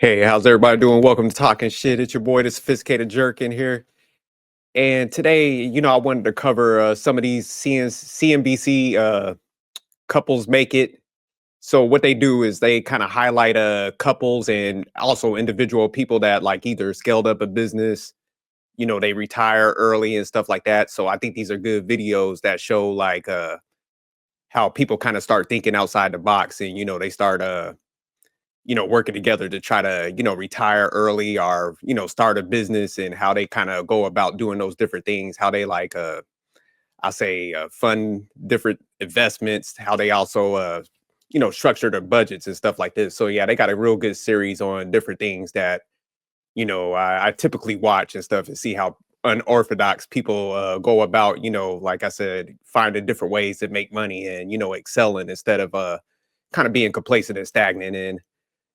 Hey, how's everybody doing? Welcome to Talking Shit. It's your boy, the Sophisticated Jerk in here. And today, I wanted to cover some of these CNBC couples make it. So what they do is they kind of highlight couples and also individual people that like either scaled up a business, they retire early and stuff like that. So I think these are good videos that show like how people kind of start thinking outside the box and they start working together to try to, retire early or, start a business and how they kind of go about doing those different things, how they like, I say, fund different investments, how they also, structure their budgets and stuff like this. So, yeah, they got a real good series on different things that, I typically watch and stuff and see how unorthodox people go about, like I said, finding different ways to make money and, excelling instead of kind of being complacent and stagnant in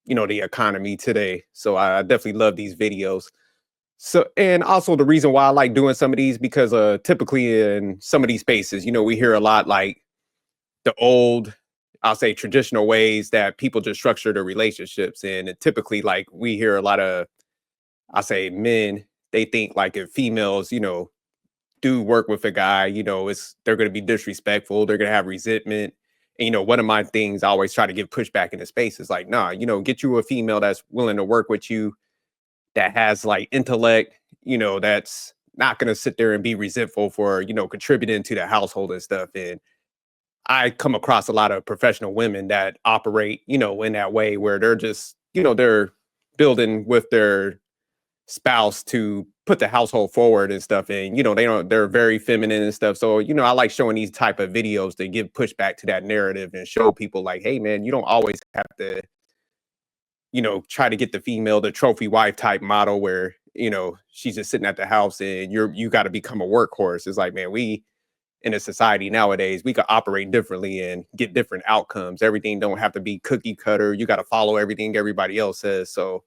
the economy today. So I definitely love these videos. So and also the reason why I like doing some of these because typically in some of these spaces, we hear a lot like the old, I'll say traditional ways that people just structure their relationships. And typically like we hear a lot of I say men, they think like if females, do work with a guy, they're gonna be disrespectful, they're gonna have resentment. And one of my things I always try to give pushback in the space is like, nah, get you a female that's willing to work with you, that has like intellect, that's not gonna sit there and be resentful for, contributing to the household and stuff. And I come across a lot of professional women that operate, in that way where they're just, they're building with their spouse to put the household forward and stuff, and they're very feminine and stuff. So I like showing these type of videos to give pushback to that narrative and show people like, hey man, you don't always have to try to get the female, the trophy wife type model where she's just sitting at the house and you got to become a workhorse. It's like, man, we in a society nowadays we could operate differently and get different outcomes. Everything don't have to be cookie cutter. You got to follow everything everybody else says. So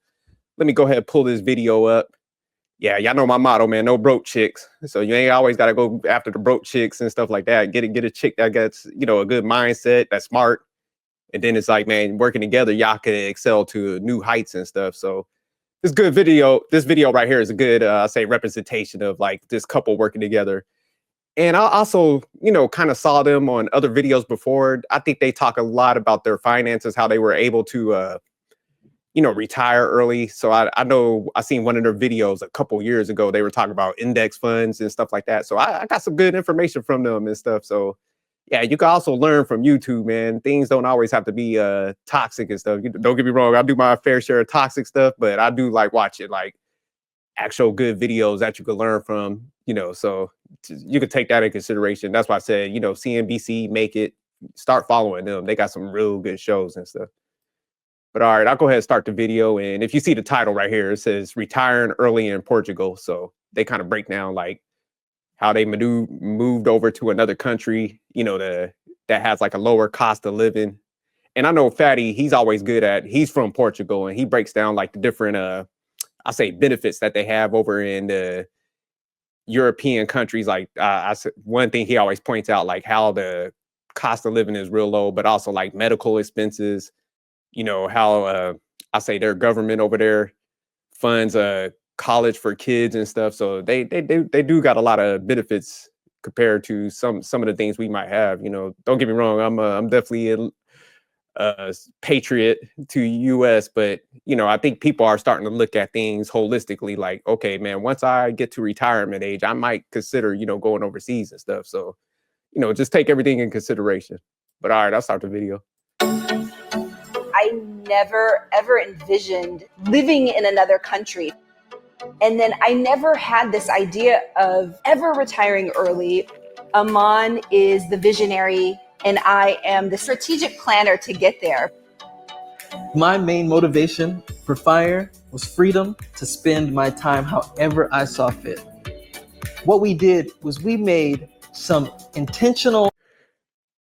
let me go ahead and pull this video up. Yeah, y'all know my motto, man. No broke chicks. So you ain't always got to go after the broke chicks and stuff like that. Get a chick that gets, a good mindset, that's smart. And then it's like, man, working together, y'all can excel to new heights and stuff. So this good video, this video right here is a good, I say, representation of like this couple working together. And I also, kind of saw them on other videos before. I think they talk a lot about their finances, how they were able to, retire early. So I know I seen one of their videos a couple years ago. They were talking about index funds and stuff like that. So I got some good information from them and stuff. So yeah, you can also learn from YouTube, man. Things don't always have to be toxic and stuff. Don't get me wrong, I do my fair share of toxic stuff, but I do like watching like actual good videos that you can learn from, so you can take that in consideration. That's why I said, CNBC Make It, start following them. They got some real good shows and stuff. But all right, I'll go ahead and start the video. And if you see the title right here, it says retiring early in Portugal. So they kind of break down like how they moved over to another country, that has like a lower cost of living. And I know Fatty, he's from Portugal and he breaks down like the different, I say benefits that they have over in the European countries. Like one thing he always points out, like how the cost of living is real low, but also like medical expenses, how I say their government over there funds college for kids and stuff. So they do got a lot of benefits compared to some of the things we might have. Don't get me wrong, I'm definitely a patriot to US, but I think people are starting to look at things holistically. Like, okay, man, once I get to retirement age, I might consider going overseas and stuff. So just take everything in consideration. But all right, I'll start the video. I never, ever envisioned living in another country. And then I never had this idea of ever retiring early. Aman is the visionary, and I am the strategic planner to get there. My main motivation for FIRE was freedom to spend my time however I saw fit. What we did was we made some intentional.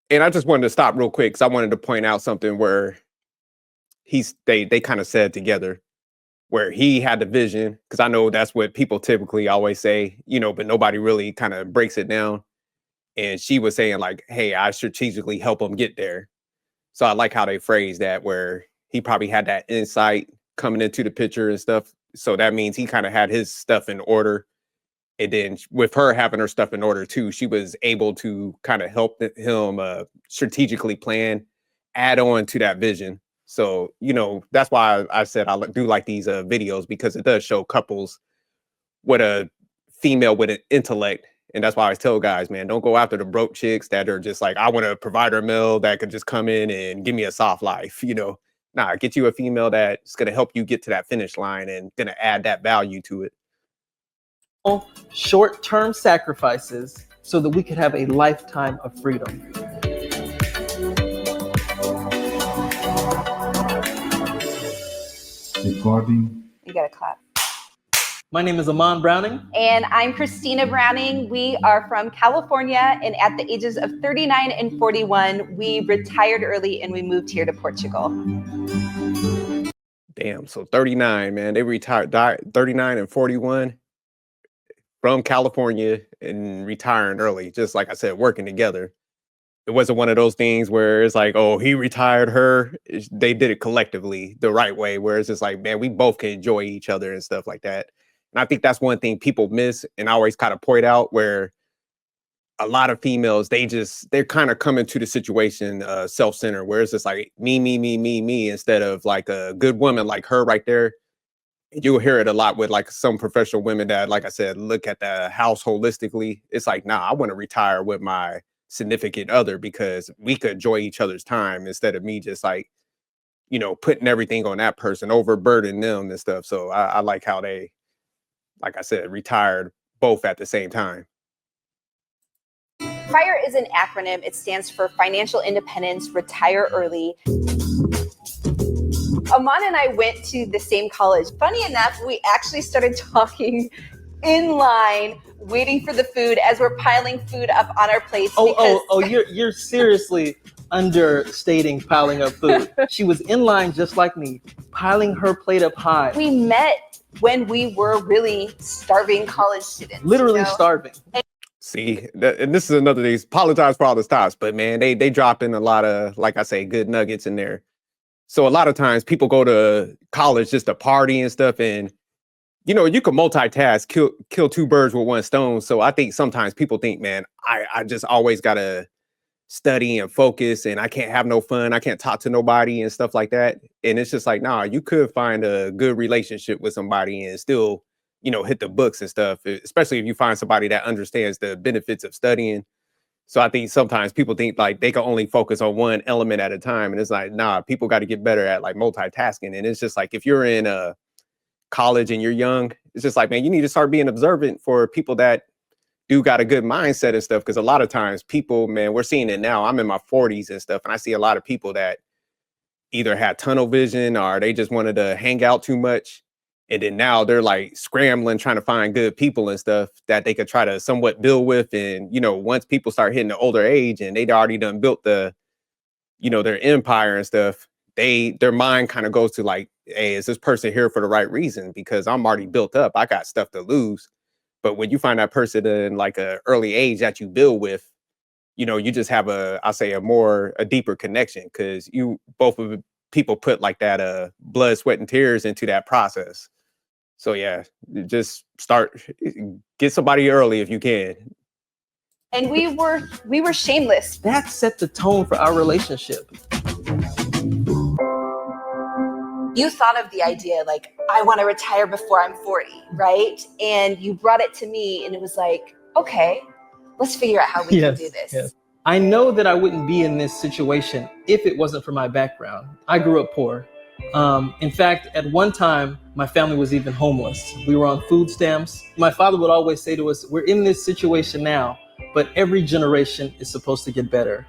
And I just wanted to stop real quick because I wanted to point out something where they kind of said together where he had the vision, because I know that's what people typically always say, but nobody really kind of breaks it down. And she was saying like, hey, I strategically help him get there. So I like how they phrased that, where he probably had that insight coming into the picture and stuff. So that means he kind of had his stuff in order. And then with her having her stuff in order too, she was able to kind of help him strategically plan, add on to that vision. So, that's why I said I do like these videos, because it does show couples what a female with an intellect. And that's why I always tell guys, man, don't go after the broke chicks that are just like, I want a provider male that could just come in and give me a soft life, Nah, get you a female that's going to help you get to that finish line and going to add that value to it. Short-term sacrifices so that we could have a lifetime of freedom. Recording. You gotta clap. My name is Amon Browning. And I'm Christina Browning. We are from California, and at the ages of 39 and 41, we retired early and we moved here to Portugal. Damn, so 39, man. They retired 39 and 41 from California and retiring early. Just like I said, working together. It wasn't one of those things where it's like, oh, he retired her. They did it collectively the right way, where it's just like, man, we both can enjoy each other and stuff like that. And I think that's one thing people miss, and I always kind of point out, where a lot of females, they're kind of coming to the situation self-centered, where it's just like me, instead of like a good woman like her right there. You'll hear it a lot with like some professional women that, like I said, look at the house holistically. It's like, nah, I want to retire with my significant other because we could enjoy each other's time, instead of me just like, putting everything on that person, overburdening them and stuff. So I like how they, like I said, retired both at the same time. FIRE is an acronym. It stands for Financial Independence, Retire Early. Amon and I went to the same college. Funny enough, we actually started talking in line, waiting for the food as we're piling food up on our plates. You're seriously understating piling up food. She was in line just like me, piling her plate up high. We met when we were really starving college students. Literally starving. See, and this is another thing. Apologize for all the stops, but man, they drop in a lot of, like I say, good nuggets in there. So a lot of times people go to college just to party and stuff, and you can multitask, kill two birds with one stone. So I think sometimes people think, man, I just always gotta study and focus, and I can't have no fun. I can't talk to nobody and stuff like that. And it's just like, nah, you could find a good relationship with somebody and still, hit the books and stuff, especially if you find somebody that understands the benefits of studying. So I think sometimes people think like they can only focus on one element at a time. And it's like, nah, people got to get better at like multitasking. And it's just like, if you're in a college and you're young, it's just like, man, you need to start being observant for people that do got a good mindset and stuff. Because a lot of times people, man, we're seeing it now. I'm in my 40s and stuff, and I see a lot of people that either had tunnel vision or they just wanted to hang out too much. And then now they're like scrambling, trying to find good people and stuff that they could try to somewhat build with. And, once people start hitting the older age and they'd already done built their empire and stuff, their mind kind of goes to like, hey, is this person here for the right reason? Because I'm already built up. I got stuff to lose. But when you find that person in like a early age that you build with, you just have a deeper connection, because both of the people put like that blood, sweat, and tears into that process. So yeah, just get somebody early if you can. And we were shameless. That set the tone for our relationship. You thought of the idea like, I want to retire before I'm 40, right? And you brought it to me, and it was like, okay, let's figure out how we can do this. Yes. I know that I wouldn't be in this situation if it wasn't for my background. I grew up poor. In fact, at one time, my family was even homeless. We were on food stamps. My father would always say to us, we're in this situation now, but every generation is supposed to get better.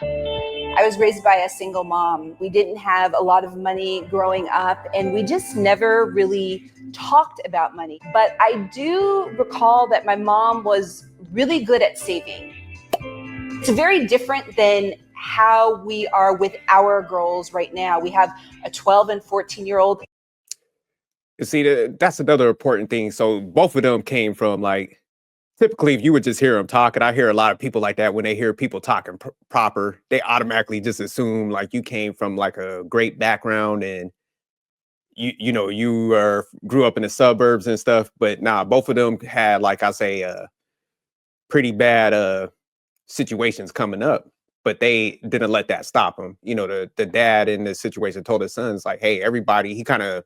I was raised by a single mom. We didn't have a lot of money growing up, and we just never really talked about money. But I do recall that my mom was really good at saving. It's very different than how we are with our girls right now. We have a 12 and 14-year-old. See, that's another important thing. So both of them came from like, typically, if you would just hear them talking, I hear a lot of people like that when they hear people talking proper, they automatically just assume like you came from like a great background and, you grew up in the suburbs and stuff, but nah, both of them had, like I say, pretty bad situations coming up, but they didn't let that stop them. The dad in this situation told his sons, like, hey, everybody, he kind of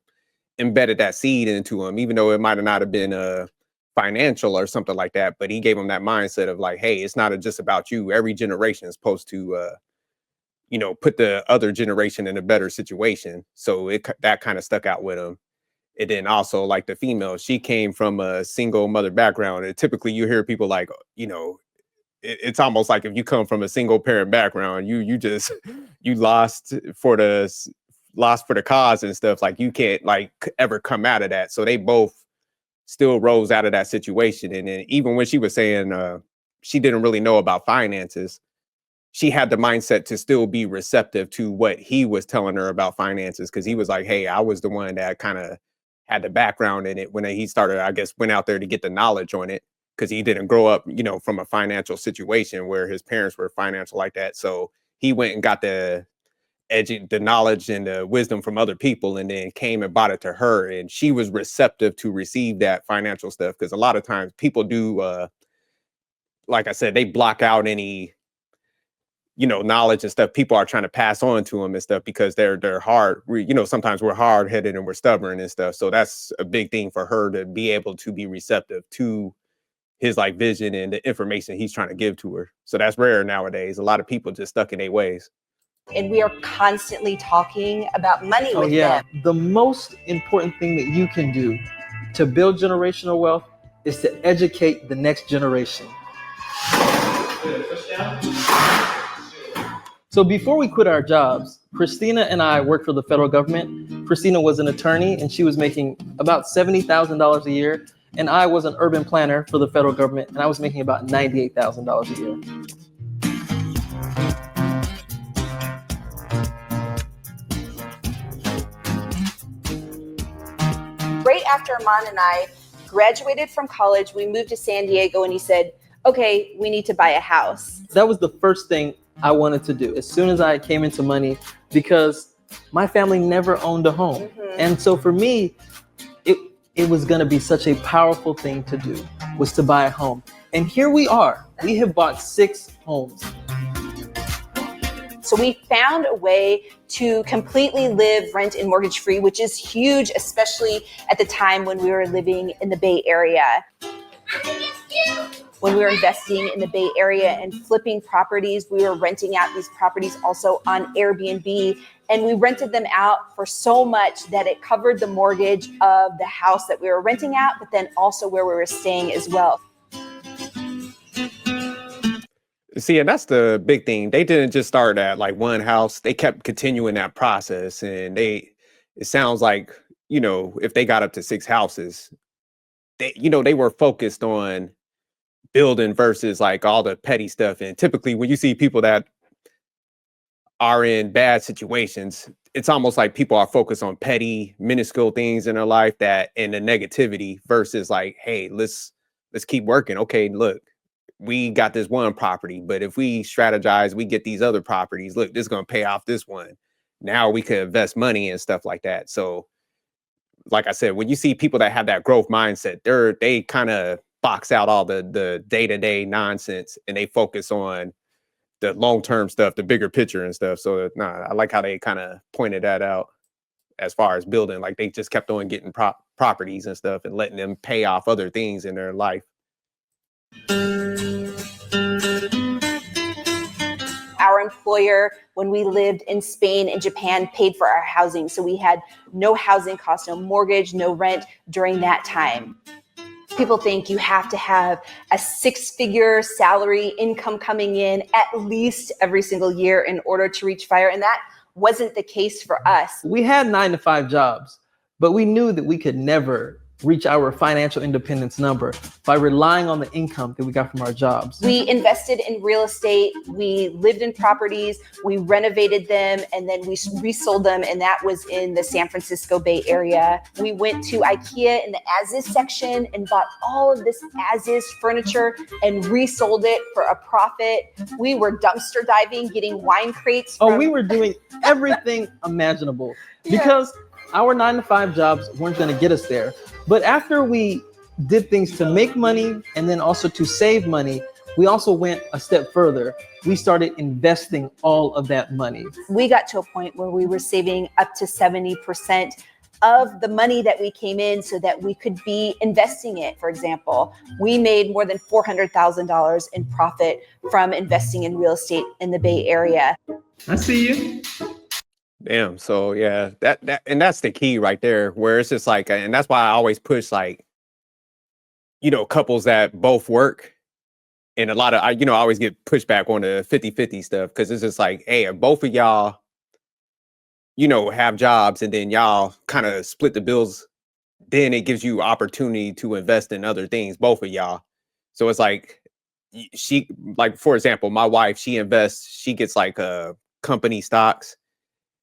embedded that seed into him, even though it might have not have been financial or something like that, but he gave him that mindset of like, hey, it's not just about you. Every generation is supposed to put the other generation in a better situation. So that kind of stuck out with him. And then also, like, the female, she came from a single mother background, and typically you hear people like, it's almost like if you come from a single parent background, you just you lost for the cause and stuff. Like, you can't like ever come out of that. So they both still rose out of that situation. And then even when she was saying she didn't really know about finances, she had the mindset to still be receptive to what he was telling her about finances, because he was like, hey, I was the one that kind of had the background in it when he started, I guess, went out there to get the knowledge on it, because he didn't grow up, from a financial situation where his parents were financial like that. So he went and got the knowledge and the wisdom from other people, and then came and brought it to her, and she was receptive to receive that financial stuff. Because a lot of times people do, like I said, they block out any knowledge and stuff people are trying to pass on to them and stuff, because they're hard. Sometimes we're hard headed and we're stubborn and stuff. So that's a big thing for her, to be able to be receptive to his like vision and the information he's trying to give to her. So that's rare nowadays. A lot of people just stuck in their ways. And we are constantly talking about money with them. The most important thing that you can do to build generational wealth is to educate the next generation. So before we quit our jobs, Christina and I worked for the federal government. Christina was an attorney and she was making about $70,000 a year. And I was an urban planner for the federal government and I was making about $98,000 a year. Right after Aman and I graduated from college, we moved to San Diego, and he said, okay, we need to buy a house. That was the first thing I wanted to do as soon as I came into money, because my family never owned a home. Mm-hmm. And so for me, it was going to be such a powerful thing to do, was to buy a home. And here we are. We have bought 6 homes. So we found a way to completely live rent and mortgage free, which is huge, especially at the time when we were living in the Bay Area. When we were investing in the Bay Area and flipping properties, we were renting out these properties also on Airbnb, and we rented them out for so much that it covered the mortgage of the house that we were renting out, but then also where we were staying as well. See, and that's the big thing. They didn't just start at like one house. They kept continuing that process, and it sounds like, if they got up to 6 houses, they were focused on building versus like all the petty stuff. And typically when you see people that are in bad situations, it's almost like people are focused on petty, minuscule things in their life, and the negativity, versus like, hey, let's keep working. Okay, look, we got this one property, but if we strategize, we get these other properties. Look, this is going to pay off this one. Now we can invest money and stuff like that. So like I said, when you see people that have that growth mindset, they kind of box out all the day-to-day nonsense, and they focus on the long-term stuff, the bigger picture and stuff. So I like how they kind of pointed that out as far as building. Like, they just kept on getting properties and stuff and letting them pay off other things in their life. Our employer, when we lived in Spain and Japan, paid for our housing. So we had no housing costs, no mortgage, no rent during that time. People think you have to have a 6-figure salary income coming in at least every single year in order to reach FIRE. And that wasn't the case for us. We had 9-to-5 jobs, but we knew that we could never reach our financial independence number by relying on the income that we got from our jobs. We invested in real estate, we lived in properties, we renovated them, and then we resold them, and that was in the San Francisco Bay Area. We went to IKEA in the as-is section and bought all of this as-is furniture and resold it for a profit. We were dumpster diving, getting wine crates. We were doing everything imaginable, because Our 9-to-5 jobs weren't going to get us there. But after we did things to make money and then also to save money, we also went a step further. We started investing all of that money. We got to a point where we were saving up to 70% of the money that we came in so that we could be investing it. For example, we made more than $400,000 in profit from investing in real estate in the Bay Area. I see you. Damn. So yeah, and that's the key right there, where it's just like, and that's why I always push, like, couples that both work. And a lot of, I always get pushback on the 50-50 stuff, because it's just like, hey, if both of y'all, have jobs and then y'all kind of split the bills, then it gives you opportunity to invest in other things, both of y'all. So it's like, she, like, for example, my wife, she gets like company stocks.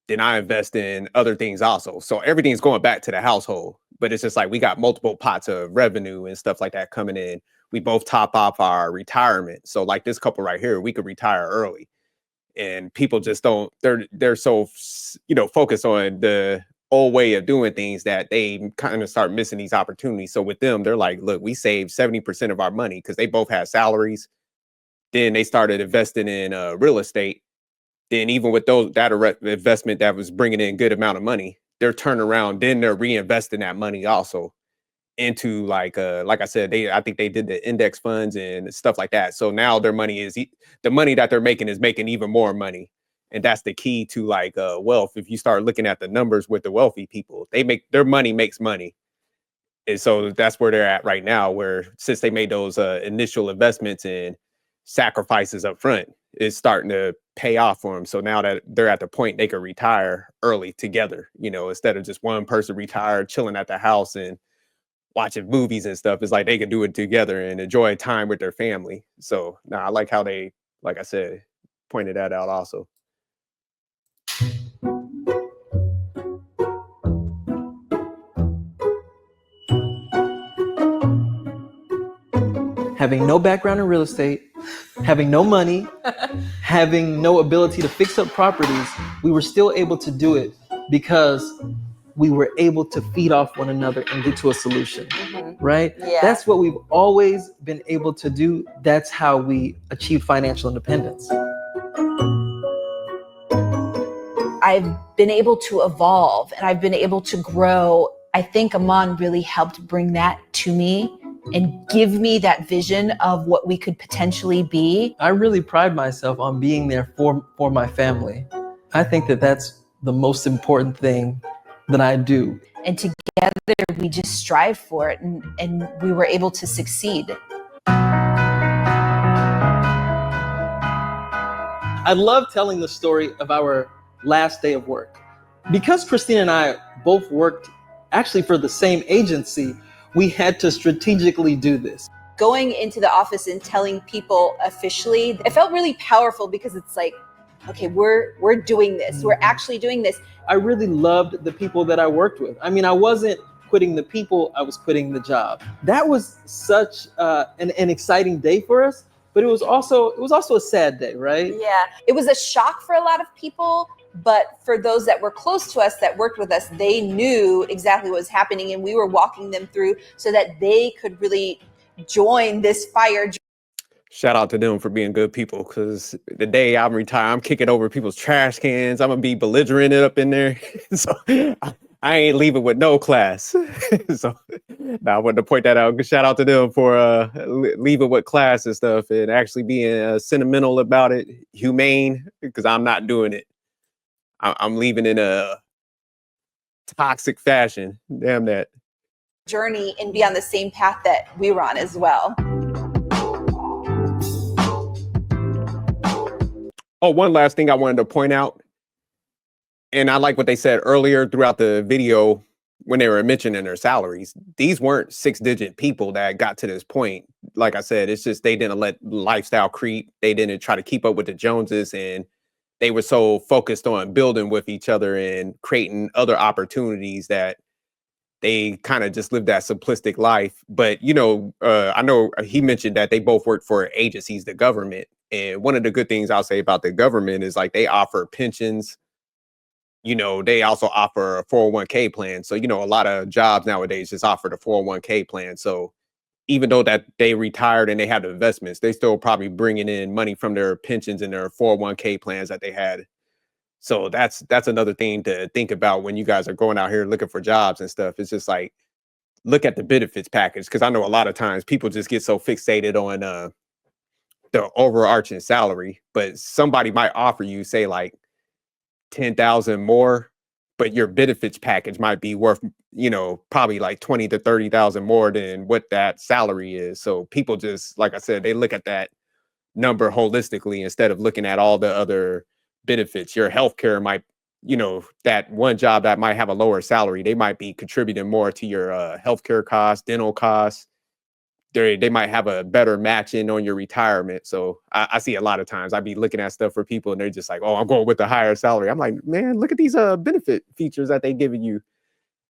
Then I invest in other things also. So everything's going back to the household, but it's just like, we got multiple pots of revenue and stuff like that coming in. We both top off our retirement. So like this couple right here, we could retire early, and people just don't, they're so, focused on the old way of doing things that they kind of start missing these opportunities. So with them, they're like, look, we saved 70% of our money, because they both had salaries. Then they started investing in real estate. Then even with that investment that was bringing in a good amount of money, they're turning around, then they're reinvesting that money also into, like I said, I think they did the index funds and stuff like that. So now their money is, the money that they're making is making even more money. And that's the key to, like, wealth. If you start looking at the numbers with the wealthy people, their money makes money. And so that's where they're at right now, where since they made those initial investments and sacrifices up front, it's starting to pay off for them. So now that they're at the point they can retire early together, instead of just one person retired, chilling at the house and watching movies and stuff, it's like they can do it together and enjoy time with their family. So now I like how they, like I said, pointed that out also. Having no background in real estate, having no money, having no ability to fix up properties, we were still able to do it because we were able to feed off one another and get to a solution, right? Yeah. That's what we've always been able to do. That's how we achieve financial independence. I've been able to evolve and I've been able to grow. I think Aman really helped bring that to me and give me that vision of what we could potentially be. I really pride myself on being there for my family. I think that that's the most important thing that I do. And together we just strive for it, and we were able to succeed. I love telling the story of our last day of work. Because Christine and I both worked actually for the same agency, we had to strategically do this. Going into the office and telling people officially, it felt really powerful, because it's like, okay, we're doing this. We're actually doing this. I really loved the people that I worked with. I mean, I wasn't quitting the people, I was quitting the job. That was such an exciting day for us, but it was also a sad day, right? Yeah, it was a shock for a lot of people, but for those that were close to us, that worked with us, they knew exactly what was happening, and we were walking them through so that they could really join this fire. Shout out to them for being good people, because the day I'm retired, I'm kicking over people's trash cans. I'm going to be belligerent up in there. So I ain't leaving with no class. So now I wanted to point that out. Shout out to them for leaving with class and stuff, and actually being sentimental about it, humane, because I'm not doing it. I'm leaving in a toxic fashion. Damn that. Journey and be on the same path that we were on as well. Oh, one last thing I wanted to point out, and I like what they said earlier throughout the video when they were mentioning their salaries. These weren't 6-digit people that got to this point. Like I said, it's just they didn't let lifestyle creep. They didn't try to keep up with the Joneses, and they were so focused on building with each other and creating other opportunities that they kind of just lived that simplistic life. But, I know he mentioned that they both worked for agencies, the government. And one of the good things I'll say about the government is, like, they offer pensions they also offer a 401k plan. So, a lot of jobs nowadays just offer the 401k plan. So even though that they retired and they have the investments, they still probably bringing in money from their pensions and their 401k plans that they had. So that's another thing to think about when you guys are going out here looking for jobs and stuff. It's just like, look at the benefits package, because I know a lot of times people just get so fixated on the overarching salary, but somebody might offer you, say, like 10,000 more, but your benefits package might be worth, probably like 20 to 30,000 more than what that salary is. So people just, like I said, they look at that number holistically instead of looking at all the other benefits. Your healthcare might, that one job that might have a lower salary, they might be contributing more to your healthcare costs, dental costs. They might have a better matching on your retirement. So I see a lot of times I'd be looking at stuff for people and they're just like, oh, I'm going with the higher salary. I'm like, man, look at these benefit features that they giving you.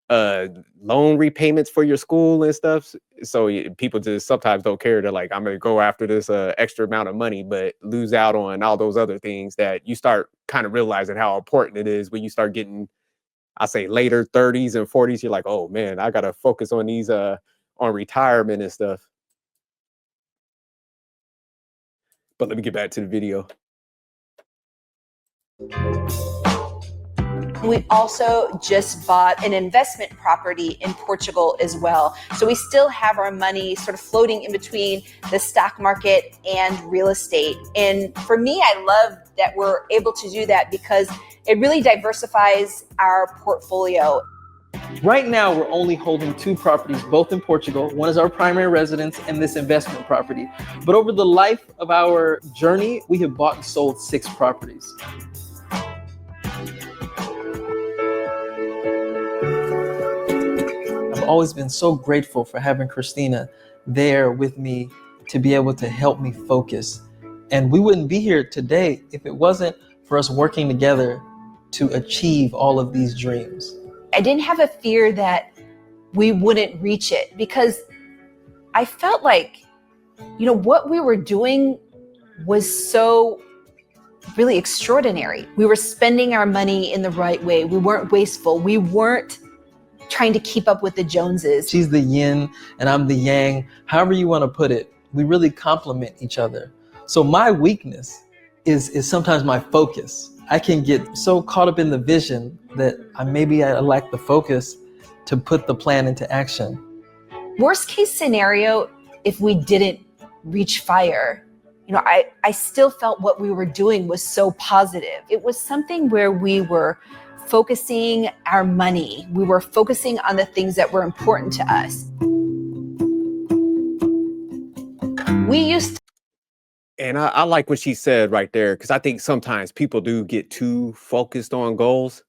Loan repayments for your school and stuff. So people just sometimes don't care. They're like, I'm going to go after this extra amount of money, but lose out on all those other things that you start kind of realizing how important it is when you start getting, I say, later 30s and 40s. You're like, oh man, I got to focus on these on retirement and stuff. But let me get back to the video. We also just bought an investment property in Portugal as well. So we still have our money sort of floating in between the stock market and real estate. And for me, I love that we're able to do that because it really diversifies our portfolio. Right now, we're only holding 2 properties, both in Portugal. One is our primary residence and this investment property. But over the life of our journey, we have bought and sold 6 properties. I've always been so grateful for having Christina there with me to be able to help me focus. And we wouldn't be here today if it wasn't for us working together to achieve all of these dreams. I didn't have a fear that we wouldn't reach it because I felt like, what we were doing was so really extraordinary. We were spending our money in the right way. We weren't wasteful. We weren't trying to keep up with the Joneses. She's the yin and I'm the yang. However you want to put it, we really complement each other. So my weakness is sometimes my focus. I can get so caught up in the vision that I lack the focus to put the plan into action. Worst case scenario, if we didn't reach fire, I still felt what we were doing was so positive. It was something where we were focusing our money. We were focusing on the things that were important to us. We used to. And I like what she said right there, because I think sometimes people do get too focused on goals.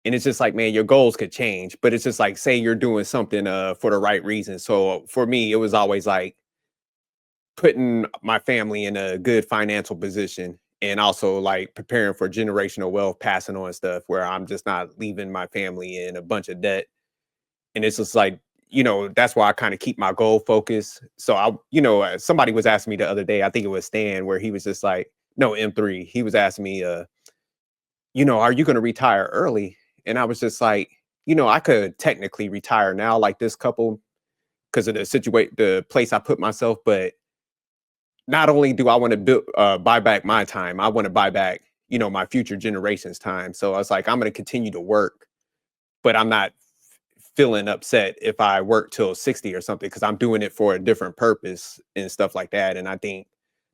And it's just like, man, your goals could change. But it's just like, say you're doing something for the right reason. So for me, it was always like putting my family in a good financial position and also like preparing for generational wealth, passing on stuff where I'm just not leaving my family in a bunch of debt. And it's just like, that's why I kind of keep my goal focused. So somebody was asking me the other day, I think it was Stan, where he was just like, no, M3. He was asking me, are you going to retire early? And I was just like, I could technically retire now, like this couple, because of the place I put myself. But not only do I want to buy back my time, I want to buy back, my future generations' time. So I was like, I'm going to continue to work, but I'm not feeling upset if I work till 60 or something, because I'm doing it for a different purpose and stuff like that. And I think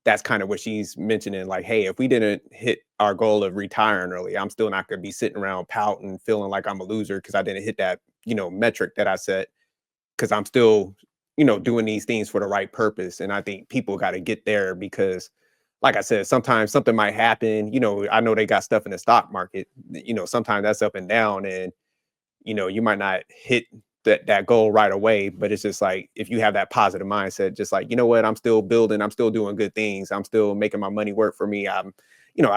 that's kind of what she's mentioning. Like, hey, if we didn't hit our goal of retiring early, I'm still not going to be sitting around pouting, feeling like I'm a loser because I didn't hit that, metric that I set, because I'm still, doing these things for the right purpose. And I think people got to get there because, like I said, sometimes something might happen. I know they got stuff in the stock market, sometimes that's up and down, and you might not hit that goal right away, but it's just like, if you have that positive mindset, just like, what, I'm still building, I'm still doing good things, I'm still making my money work for me. I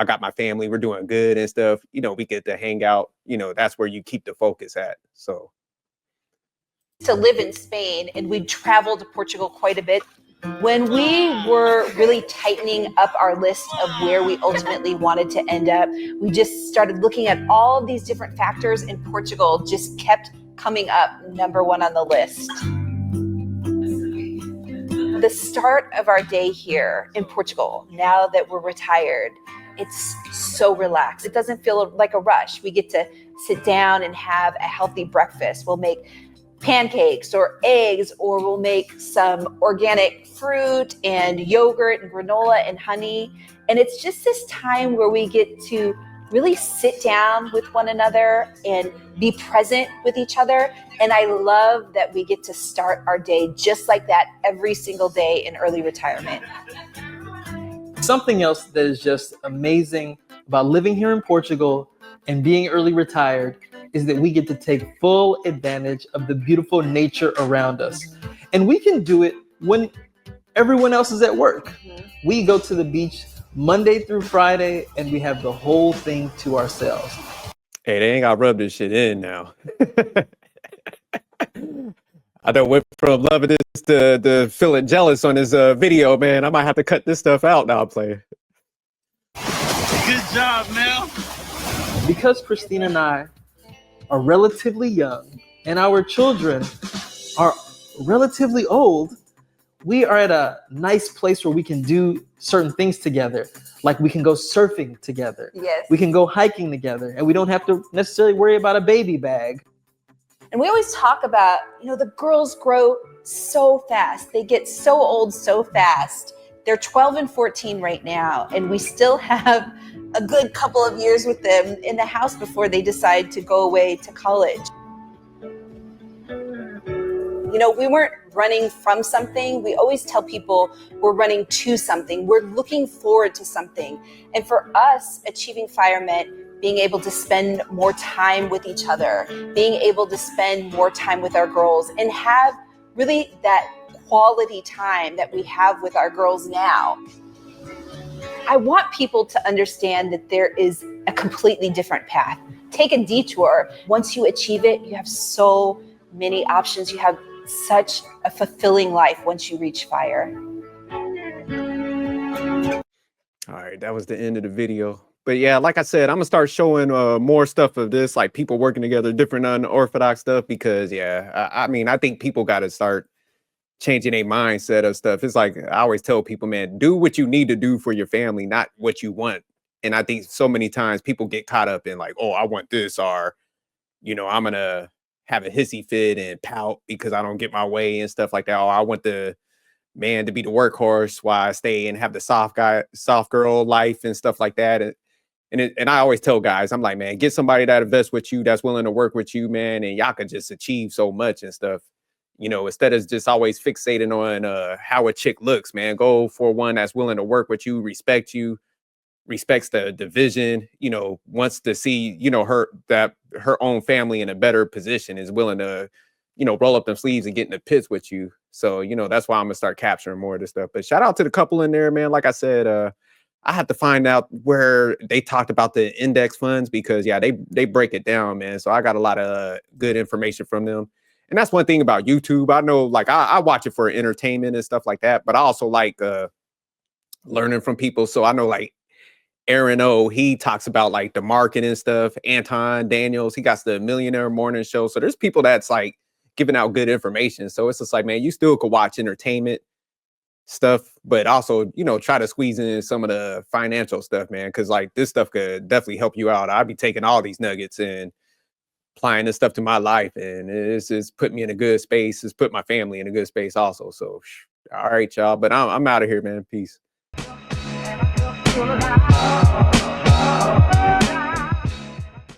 got my family, we're doing good and stuff, we get to hang out, that's where you keep the focus at. So to live in Spain, and we'd travel to Portugal quite a bit. When we were really tightening up our list of where we ultimately wanted to end up, we just started looking at all of these different factors, and Portugal just kept coming up number one on the list. The start of our day here in Portugal, now that we're retired, it's so relaxed. It doesn't feel like a rush. We get to sit down and have a healthy breakfast. We'll make pancakes or eggs, or we'll make some organic fruit and yogurt and granola and honey. And it's just this time where we get to really sit down with one another and be present with each other. And I love that we get to start our day just like that every single day in early retirement. Something else that is just amazing about living here in Portugal and being early retired is that we get to take full advantage of the beautiful nature around us. And we can do it when everyone else is at work. We go to the beach Monday through Friday, and we have the whole thing to ourselves. Hey, they ain't got to rub this shit in now. I done went from loving this to feeling jealous on this video, man. I might have to cut this stuff out now. I'm playing. Good job, Mel. Because Christine and I are relatively young and our children are relatively old, we are at a nice place where we can do certain things together. Like we can go surfing together. Yes. We can go hiking together, and we don't have to necessarily worry about a baby bag. And we always talk about, the girls grow so fast. They get so old so fast. They're 12 and 14 right now, and we still have a good couple of years with them in the house before they decide to go away to college. We weren't running from something. We always tell people we're running to something. We're looking forward to something. And for us, achieving FIRE meant being able to spend more time with each other, being able to spend more time with our girls, and have really that quality time that we have with our girls now. I want people to understand that there is a completely different path. Take a detour. Once you achieve it, you have so many options. You have such a fulfilling life once you reach FIRE. All right, that was the end of the video. But yeah, like I said, I'm gonna start showing more stuff of this, like people working together, different unorthodox stuff, because I mean, I think people got to start changing their mindset of stuff. It's like I always tell people, man, do what you need to do for your family, not what you want. And I think so many times people get caught up in like, oh, I want this, or I'm gonna have a hissy fit and pout because I don't get my way and stuff like that. Oh, I want the man to be the workhorse while I stay and have the soft girl life and stuff like that. And I always tell guys, I'm like, man, get somebody that invests with you, that's willing to work with you, man, and y'all can just achieve so much and stuff. Instead of just always fixating on how a chick looks, man, go for one that's willing to work with you, respects the vision, wants to see, her own family in a better position, is willing to, roll up them sleeves and get in the pits with you. So, that's why I'm gonna start capturing more of this stuff. But shout out to the couple in there, man. Like I said, I have to find out where they talked about the index funds, because they break it down, man. So I got a lot of good information from them. And that's one thing about YouTube. I know, like, I watch it for entertainment and stuff like that, but I also like learning from people. So I know, like, Aaron O, he talks about like the market and stuff. Anton Daniels, he got the Millionaire Morning Show. So there's people that's like giving out good information. So it's just like, man, you still could watch entertainment stuff, but also, try to squeeze in some of the financial stuff, man. Cause like this stuff could definitely help you out. I'd be taking all these nuggets and applying this stuff to my life. And it's put me in a good space. It's put my family in a good space also. So, all right, y'all, but I'm out of here, man. Peace.